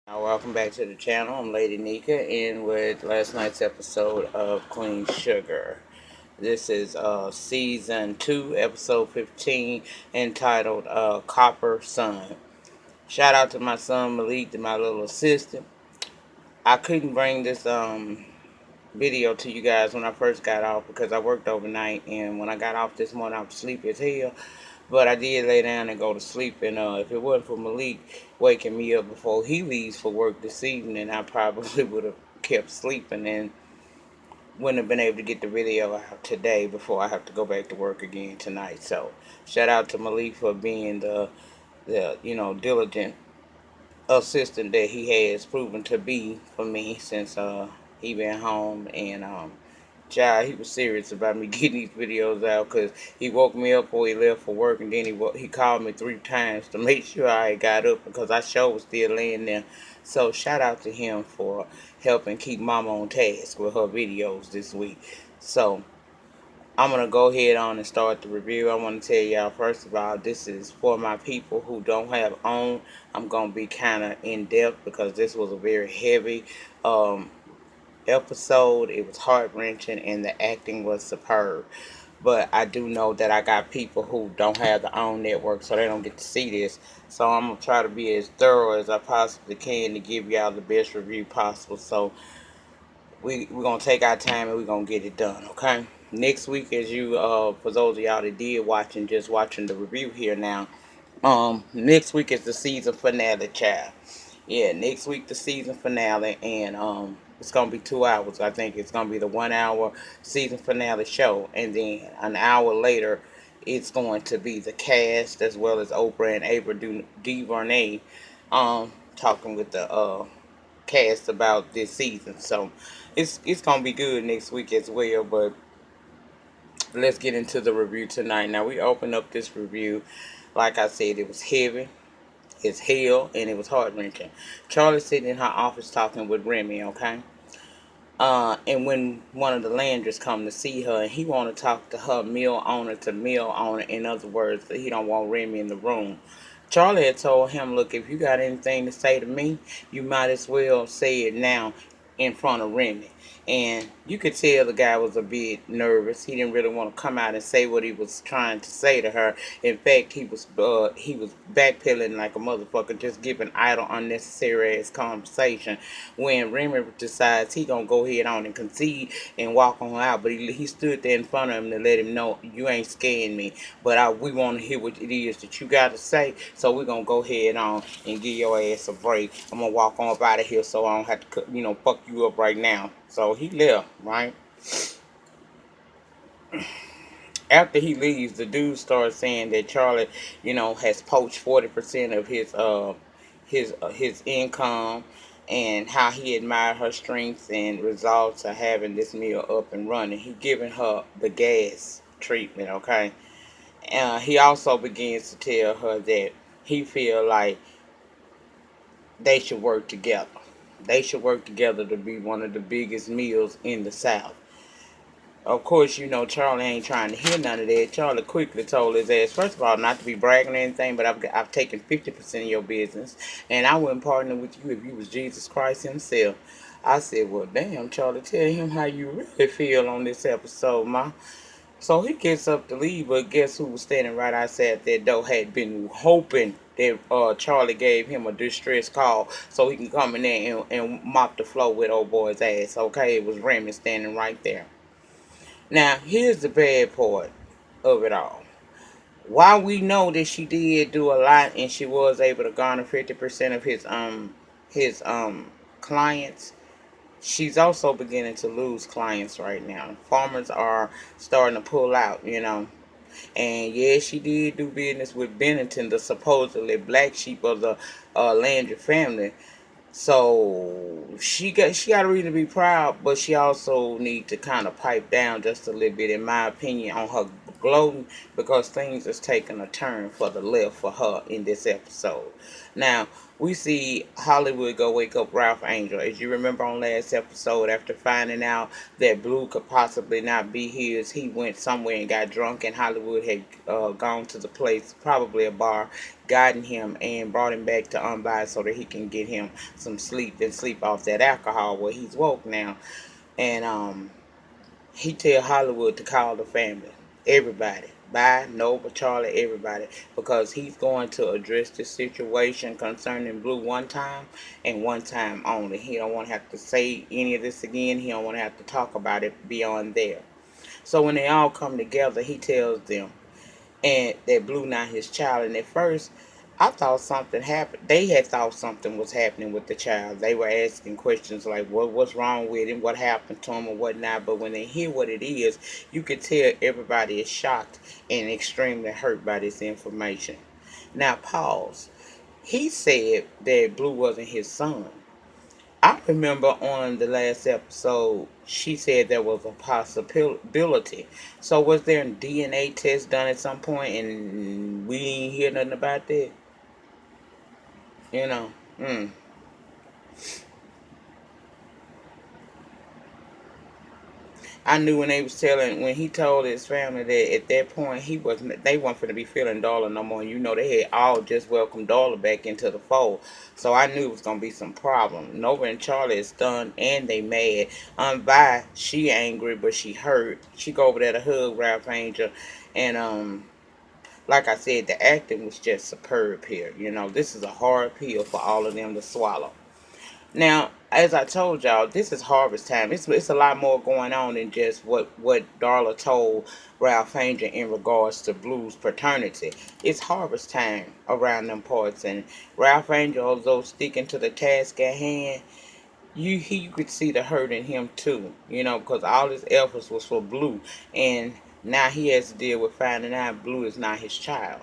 Welcome back to the channel. I'm Lady Nika, and with last night's episode of Queen Sugar. This is season 2, episode 15, entitled Copper Sun. Shout out to my son Malik, to my little assistant. I couldn't bring this video to you guys when I first got off because I worked overnight, and when I got off this morning I was sleepy as hell. But I did lay down and go to sleep, and if it wasn't for Malik waking me up before he leaves for work this evening, I probably would have kept sleeping and wouldn't have been able to get the video out today before I have to go back to work again tonight. So shout out to Malik for being the diligent assistant that he has proven to be for me since he been home. And child, he was serious about me getting these videos out because he woke me up before he left for work, and then he called me 3 times to make sure I got up because I sure was still laying there. So shout out to him for helping keep Mama on task with her videos this week. So I'm going to go ahead on and start the review. I want to tell y'all, first of all, this is for my people who don't have OWN. I'm going to be kind of in-depth because this was a very heavy episode. It was heart-wrenching and the acting was superb. But I do know that I got people who don't have the OWN network, so they don't get to see this. So I'm going to try to be as thorough as I possibly can to give y'all the best review possible. So we're going to take our time and we're going to get it done, okay? Next week, as you, for those of y'all that did watch and just watching the review here now, next week is the season finale, child. Yeah, next week the season finale, and it's gonna be 2 hours. I think it's gonna be the 1 hour season finale show, and then an hour later, it's going to be the cast as well as Oprah and Ava DuVernay, talking with the cast about this season. So it's gonna be good next week as well. But let's get into the review tonight. Now we open up this review, like I said, it was heavy as hell and it was heart wrenching. Charlie's sitting in her office talking with Remy, okay? And when one of the Landers come to see her, and he want to talk to her mill owner to mill owner, in other words, he don't want Remy in the room. Charlie had told him, look, if you got anything to say to me, you might as well say it now in front of Remy. And you could tell the guy was a bit nervous. He didn't really want to come out and say what he was trying to say to her. In fact, he was backpedaling like a motherfucker, just giving idle, unnecessary ass conversation. When Remy decides he gonna go ahead on and concede and walk on out, but he stood there in front of him to let him know, you ain't scaring me, but we want to hear what it is that you got to say. So we're gonna go ahead on and give your ass a break. I'm gonna walk on up out of here so I don't have to, fuck you up right now. So he left, right? After he leaves, the dude starts saying that Charlie, has poached 40% of his income, and how he admired her strength and resolve to having this meal up and running. He giving her the gas treatment, okay? He also begins to tell her that he feel like they should work together. They should work together to be one of the biggest meals in the South. Of course, Charlie ain't trying to hear none of that. Charlie quickly told his ass, first of all, not to be bragging or anything, but I've taken 50% of your business, and I wouldn't partner with you if you was Jesus Christ himself. I said, well, damn, Charlie, tell him how you really feel on this episode, ma. So he gets up to leave, but guess who was standing right outside that door? Had been hoping that Charlie gave him a distress call so he can come in there and mop the floor with old boy's ass. Okay, it was Remy standing right there. Now, here's the bad part of it all. While we know that she did do a lot and she was able to garner 50% of his clients, she's also beginning to lose clients right now. Farmers are starting to pull out. And yeah, she did do business with Bennington, the supposedly black sheep of the Landry family. So she got a reason to be proud, but she also need to kind of pipe down just a little bit, in my opinion, on her gloating, because things is taking a turn for the left for her in this episode. Now, We see Hollywood go wake up Ralph Angel. As you remember on last episode, after finding out that Blue could possibly not be his, he went somewhere and got drunk, and Hollywood had gone to the place, probably a bar, gotten him and brought him back to Unbiased so that he can get him some sleep and sleep off that alcohol. Well, he's woke now, and he tell Hollywood to call the family, everybody. Bye, Nova, Charlie, everybody, because he's going to address the situation concerning Blue one time and one time only. He don't want to have to say any of this again. He don't want to have to talk about it beyond there. So when they all come together, he tells them, and that Blue not his child. And at first, I thought something happened. They had thought something was happening with the child. They were asking questions like, what's wrong with him? What happened to him or whatnot? But when they hear what it is, you can tell everybody is shocked and extremely hurt by this information. Now, pause. He said that Blue wasn't his son. I remember on the last episode, she said there was a possibility. So was there a DNA test done at some point, and we didn't hear nothing about that? You know, mm. I knew when they was telling, when he told his family that at that point they weren't going to be feeling Darla no more. You know, they had all just welcomed Darla back into the fold. So I knew it was going to be some problem. Nova and Charlie is stunned and they mad. Vi, she angry, but she hurt. She go over there to hug Ralph Angel. And, like I said, the acting was just superb here. You know, this is a hard pill for all of them to swallow. Now, as I told y'all, this is harvest time. It's a lot more going on than just what Darla told Ralph Angel in regards to Blue's paternity. It's harvest time around them parts, and Ralph Angel, although sticking to the task at hand, you could see the hurt in him too. You know, because all his efforts was for Blue, and now he has to deal with finding out Blue is not his child.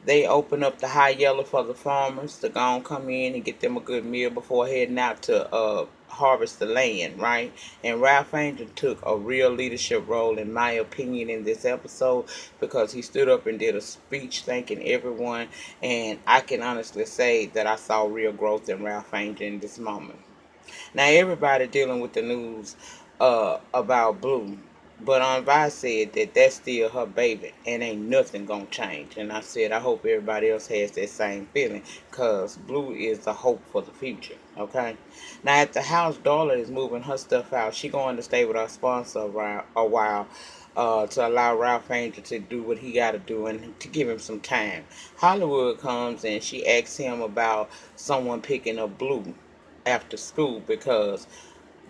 They open up the high yellow for the farmers to go and come in and get them a good meal before heading out to harvest the land, right? And Ralph Angel took a real leadership role, in my opinion, in this episode because he stood up and did a speech thanking everyone. And I can honestly say that I saw real growth in Ralph Angel in this moment. Now everybody dealing with the news about Blue, but Aunt Vi said that that's still her baby and ain't nothing gonna change. And I said I hope everybody else has that same feeling, cause Blue is the hope for the future. Okay. Now at the house, Darla is moving her stuff out. She going to stay with her sponsor a while. To allow Ralph Angel to do what he got to do and to give him some time. Hollywood comes and she asks him about someone picking up Blue after school because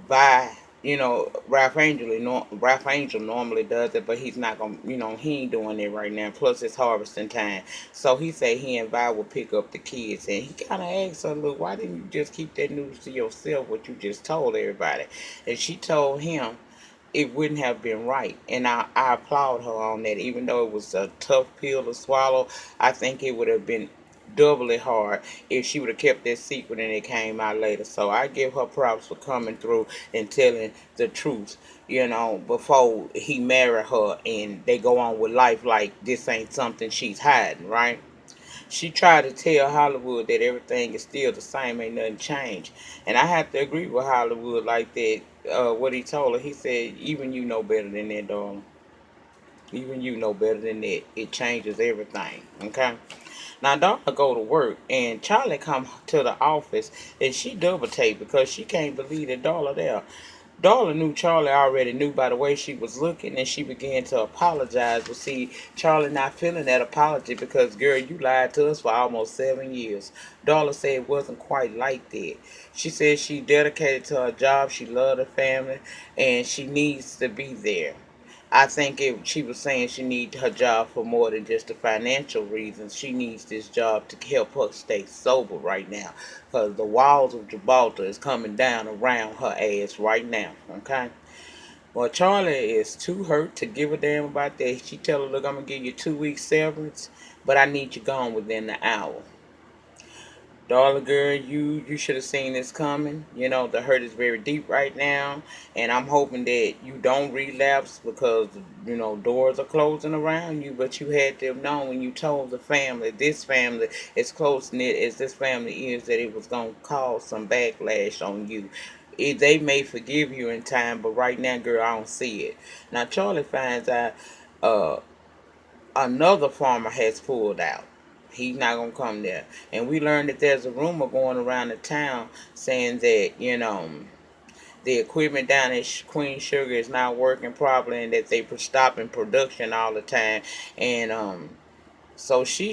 by Ralph Angel normally does it, but he's not gonna, he ain't doing it right now. Plus, it's harvesting time, so he said he and Vi will pick up the kids, and he kind of asked her, "Look, why didn't you just keep that news to yourself? What you just told everybody?" And she told him it wouldn't have been right. And I applaud her on that. Even though it was a tough pill to swallow, I think it would have been doubly hard if she would have kept that secret and it came out later. So I give her props for coming through and telling the truth, before he married her and they go on with life like this ain't something she's hiding, right? She tried to tell Hollywood that everything is still the same, ain't nothing changed. And I have to agree with Hollywood like that. What he told her, he said, even you know better than that, darling. Even you know better than that. It changes everything. Okay? Now Darla go to work and Charlie come to the office and she double take because she can't believe that Darla there. Darla knew Charlie already knew by the way she was looking, and she began to apologize. But see, Charlie not feeling that apology because, girl, you lied to us for almost 7 years. Darla said it wasn't quite like that. She said she dedicated to her job, she loved her family, and she needs to be there. I think she was saying she needs her job for more than just the financial reasons. She needs this job to help her stay sober right now. Because the walls of Gibraltar is coming down around her ass right now. Okay? Well, Charlie is too hurt to give a damn about that. She tell her, look, I'm going to give you 2 weeks severance, but I need you gone within the hour. Darla girl, you should have seen this coming. The hurt is very deep right now, and I'm hoping that you don't relapse because doors are closing around you. But you had to have known when you told the family, this family, as close knit as this family is, that it was gonna cause some backlash on you. They may forgive you in time, but right now, girl, I don't see it. Now Charlie finds out uh, another farmer has pulled out. He's not gonna come there. And we learned that there's a rumor going around the town saying that, the equipment down at Queen Sugar is not working properly and that they stopping production all the time. And so she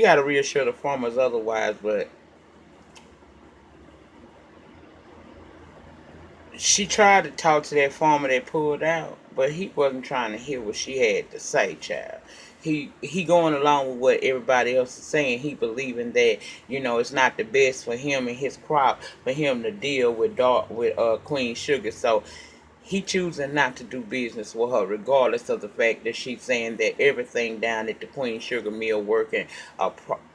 gotta reassure the farmers otherwise, but she tried to talk to that farmer that pulled out, but he wasn't trying to hear what she had to say, child. He going along with what everybody else is saying. He believing that it's not the best for him and his crop for him to deal with Queen Sugar. So he choosing not to do business with her, regardless of the fact that she's saying that everything down at the Queen Sugar Mill working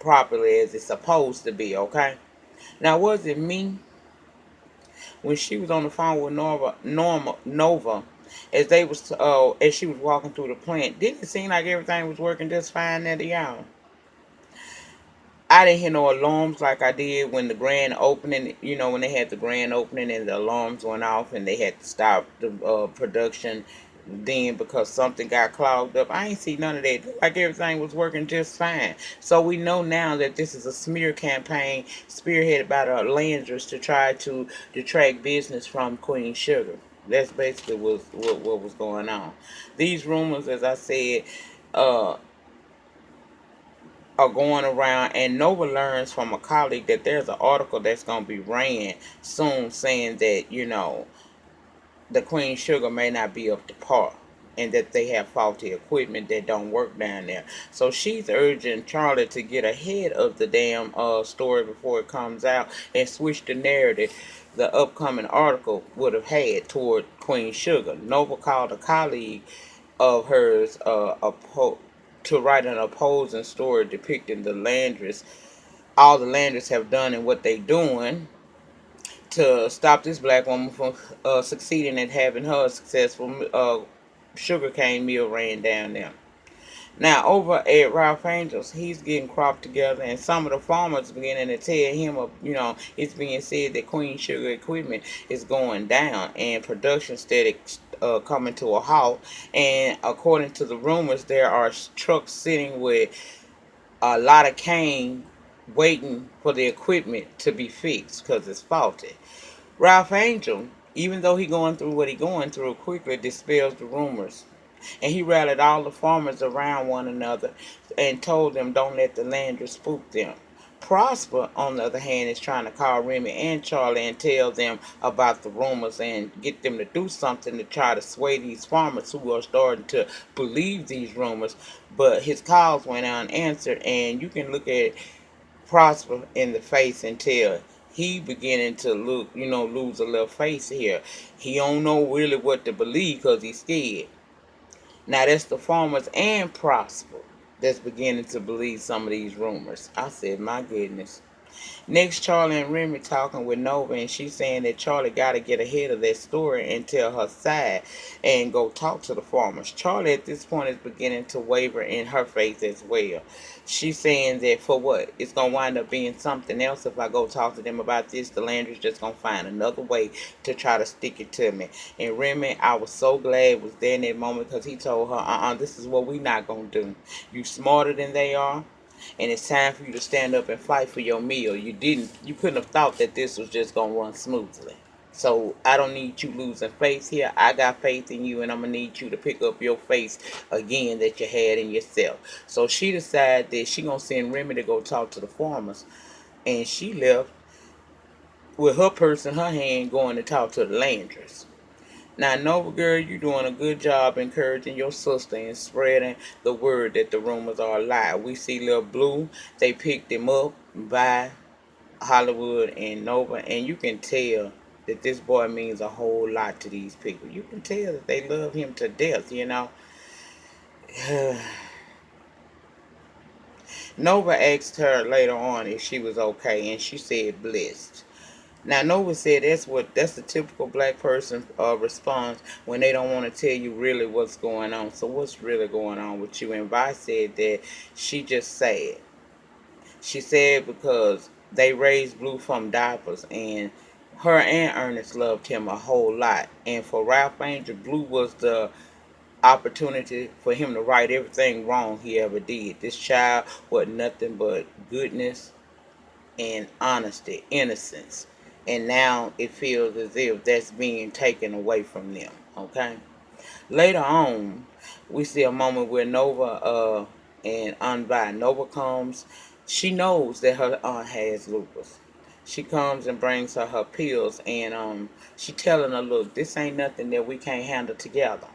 properly as it's supposed to be. Okay. Now was it me when she was on the phone with Nova, as she was walking through the plant? Didn't it seem like everything was working just fine at the y'all? I didn't hear no alarms like I did when the grand opening, when they had the grand opening and the alarms went off and they had to stop the production then because something got clogged up. I ain't see none of that. Like everything was working just fine. So we know now that this is a smear campaign spearheaded by the Landers to try to detract business from Queen Sugar. That's basically what was going on. These rumors, as I said, uh, are going around, and Nova learns from a colleague that there's an article that's going to be ran soon saying that the Queen Sugar may not be up to par and that they have faulty equipment that don't work down there. So she's urging Charlie to get ahead of the damn story before it comes out and switch the narrative the upcoming article would have had toward Queen Sugar. Nova called a colleague of hers to write an opposing story depicting all the Landers have done and what they doing to stop this black woman from succeeding at having her successful sugarcane mill ran down there. Now over at Ralph Angels, he's getting cropped together, and some of the farmers beginning to tell him, it's being said that Queen Sugar equipment is going down and production steady coming to a halt. And according to the rumors, there are trucks sitting with a lot of cane waiting for the equipment to be fixed because it's faulty. Ralph Angel, even though he going through what he going through, quickly dispels the rumors. And he rallied all the farmers around one another and told them don't let the Landers spook them. Prosper, on the other hand, is trying to call Remy and Charlie and tell them about the rumors and get them to do something to try to sway these farmers who are starting to believe these rumors. But his calls went unanswered, and you can look at Prosper in the face and tell he beginning to lose a little face here. He don't know really what to believe because he's scared. Now that's the farmers and Prosper that's beginning to believe some of these rumors. I said, my goodness. Next, Charlie and Remy talking with Nova, and she's saying that Charlie got to get ahead of that story and tell her side and go talk to the farmers. Charlie at this point is beginning to waver in her faith as well. She's saying that for what? It's going to wind up being something else if I go talk to them about this. The Landry's just going to find another way to try to stick it to me. And Remy, I was so glad was there in that moment because he told her, this is what we not going to do. You smarter than they are, and it's time for you to stand up and fight for your meal. You couldn't have thought that this was just gonna run smoothly. So I don't need you losing faith here. I got faith in you, and I'm gonna need you to pick up your faith again that you had in yourself. So she decided that she gonna send Remy to go talk to the farmers, and she left with her purse in her hand going to talk to the Landress. Now, Nova girl, you doing a good job encouraging your sister and spreading the word that the rumors are a lie. We see Lil Blue, they picked him up by Hollywood and Nova, and you can tell that this boy means a whole lot to these people. You can tell that they love him to death. Nova asked her later on if she was okay, and she said blessed. Now Nova said that's the typical black person response when they don't want to tell you really what's going on. So what's really going on with you? And Vi said that she just sad. She said because they raised Blue from diapers, and her and Ernest loved him a whole lot. And for Ralph Angel, Blue was the opportunity for him to right everything wrong he ever did. This child was nothing but goodness and honesty, innocence. And now it feels as if that's being taken away from them. Okay? Later on, we see a moment where Nova and Unvi. Nova comes. She knows that her aunt has lupus. She comes and brings her pills, and she telling her, look, this ain't nothing that we can't handle together.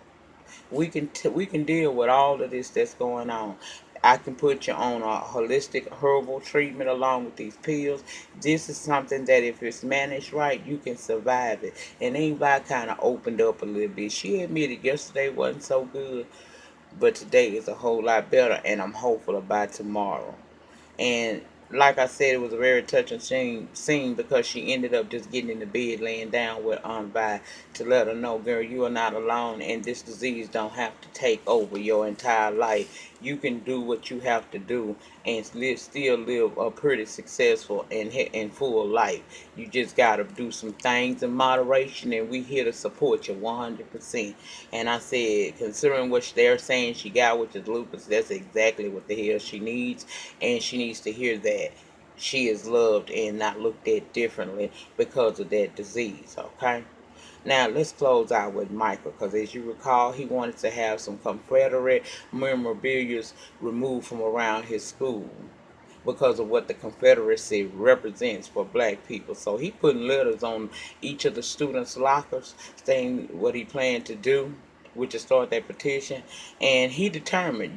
We can deal with all of this that's going on. I can put you on a holistic herbal treatment along with these pills. This is something that if it's managed right, you can survive it. And anybody kind of opened up a little bit. She admitted yesterday wasn't so good, but today is a whole lot better, and I'm hopeful about tomorrow. And like I said, it was a very touching scene because she ended up just getting in the bed, laying down with Aunt Vi to let her know, girl, you are not alone, and this disease don't have to take over your entire life. You can do what you have to do and still live a pretty successful and full life. You just gotta do some things in moderation, and we here to support you 100%. And I said, considering what they're saying she got, which is lupus, that's exactly what the hell she needs, and she needs to hear that she is loved and not looked at differently because of that disease. Okay. Now let's close out with Micah, because as you recall, he wanted to have some Confederate memorabilia removed from around his school because of what the Confederacy represents for black people. So he putting letters on each of the students' lockers saying what he planned to do, which is start that petition. And he determined,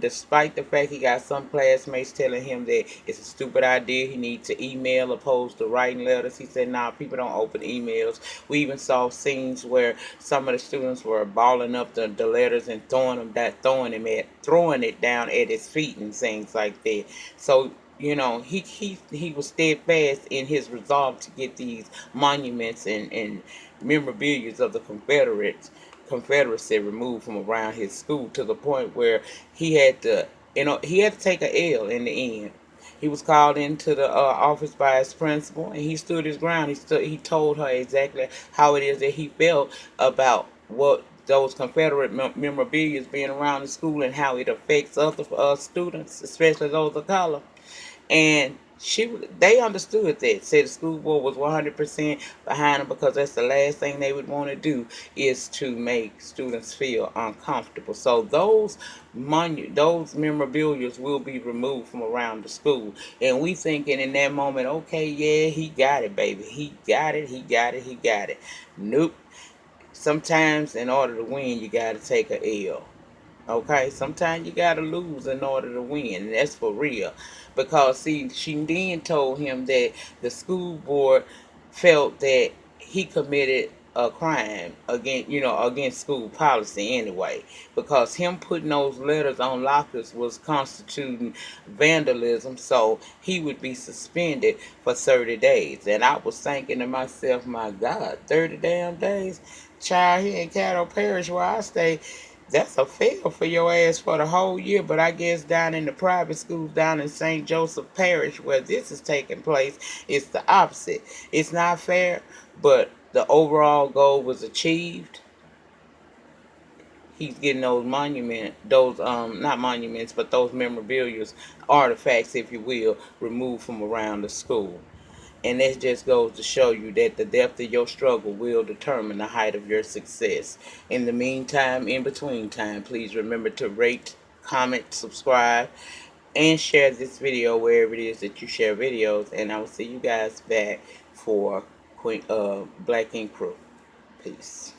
despite the fact he got some classmates telling him that it's a stupid idea, he needs to email opposed to writing letters. He said, nah, people don't open emails. We even saw scenes where some of the students were balling up the letters and throwing it down at his feet and things like that. So he was steadfast in his resolve to get these monuments and memorabilia of the Confederacy removed from around his school, to the point where he had to take a L in the end. He was called into the office by his principal, and he stood his ground. He told her exactly how it is that he felt about what those Confederate memorabilia being around the school and how it affects other students, especially those of color. And they understood that. Said the school board was 100% behind them, because that's the last thing they would want to do is to make students feel uncomfortable. So those memorabilia will be removed from around the school, and we thinking in that moment, okay, yeah, he got it, baby, he got it, he got it, he got it. Nope. Sometimes in order to win, you got to take a L. Okay, sometimes you gotta lose in order to win, and that's for real. Because see, she then told him that the school board felt that he committed a crime against school policy anyway. Because him putting those letters on lockers was constituting vandalism, so he would be suspended for 30 days. And I was thinking to myself, my God, 30 damn days? Child, here in Caddo Parish where I stay, that's a fail for your ass for the whole year. But I guess down in the private schools down in St Joseph Parish where this is taking place, it's the opposite. It's not fair, but the overall goal was achieved. He's getting those not monuments, but those memorabilia, artifacts, if you will, removed from around the school. And that just goes to show you that the depth of your struggle will determine the height of your success. In the meantime, in between time, please remember to rate, comment, subscribe, and share this video wherever it is that you share videos. And I will see you guys back for Black Ink Crew. Peace.